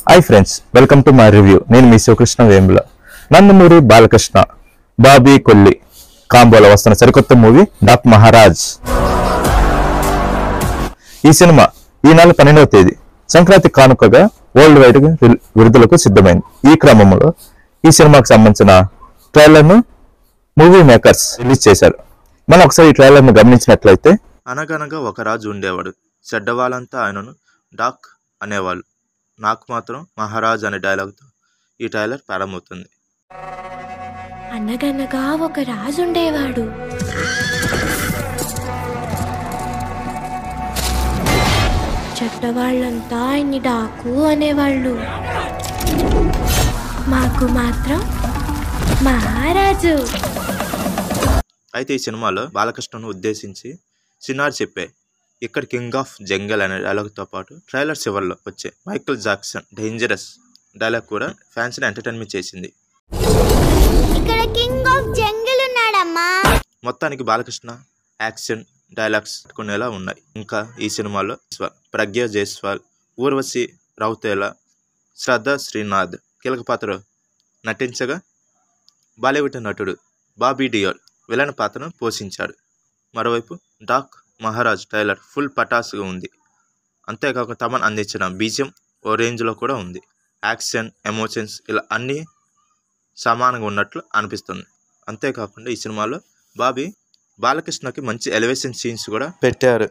Hi friends, welcome to my review. నేను మీ శివకృష్ణ వేముల. నందమూరి బాలకృష్ణ, బాబీ కొల్లి కాంబోలో వస్తున్న సరికొత్త మూవీ డాక్ మహారాజ్. ఈ సినిమా ఈ నెల 12వ తేదీ సంక్రాంతి కానుకగా వరల్డ్ వైడ్ గా విడుదలకు సిద్ధమైంది. ఈ క్రమంలో ఈ సినిమాకు సంబంధించిన ట్రైలర్ ను మూవీ మేకర్స్ రిలీజ్ చేశారు. మనం ఒకసారి ఈ ట్రైలర్ ను గమనించినట్లయితే, అనగనగా ఒక రాజు ఉండేవాడు. చెడ్డవాళ్ళంతా ఆయనను డాక్ అనేవాళ్ళు. నాకు మాత్రం మహారాజ్ అనే డైలాగ్తో ఈ ట్రైలర్ ప్రారంభమవుతుంది. అనగనగా ఒక రాజు ఉండేవాడు. చెడ్డవాళ్ళంతా ఆయన్ని డాకు అనేవాళ్ళు. మాకు మాత్రం మహారాజు. అయితే ఈ సినిమాలో బాలకృష్ణను ఉద్దేశించి సినార్ చెప్పే ఇక్కడ కింగ్ ఆఫ్ జంగల్ అనే డైలాగ్తో పాటు ట్రైలర్ చివరిలో వచ్చే మైకేల్ జాక్సన్ డేంజరస్ డైలాగ్ కూడా ఫ్యాన్స్ని ఎంటర్టైన్మెంట్ చేసింది. ఇక్కడ కింగ్ ఆఫ్ జంగల్ ఉన్నాడమ్మా. మొత్తానికి బాలకృష్ణ యాక్షన్ డైలాగ్స్ కొనేలా ఉన్నాయి. ఇంకా ఈ సినిమాలో ప్రజ్ఞా జైస్వాల్, ఊర్వశి రౌతేలా, శ్రద్ధా శ్రీనాథ్ కీలక పాత్ర నటించగా, బాలీవుడ్ నటుడు బాబీ డియోల్ విలన్ పాత్రను పోషించాడు. మరోవైపు డాక్ మహారాజ్ ట్రైలర్ ఫుల్ పటాసుగా ఉంది. అంతేకాకుండా తమన్ అందించిన బీజియం ఓ రేంజ్లో కూడా ఉంది. యాక్షన్, ఎమోషన్స్ ఇలా అన్నీ సమానంగా ఉన్నట్లు అనిపిస్తుంది. అంతేకాకుండా ఈ సినిమాలో బాలకృష్ణకి మంచి ఎలివేషన్ సీన్స్ కూడా పెట్టారు.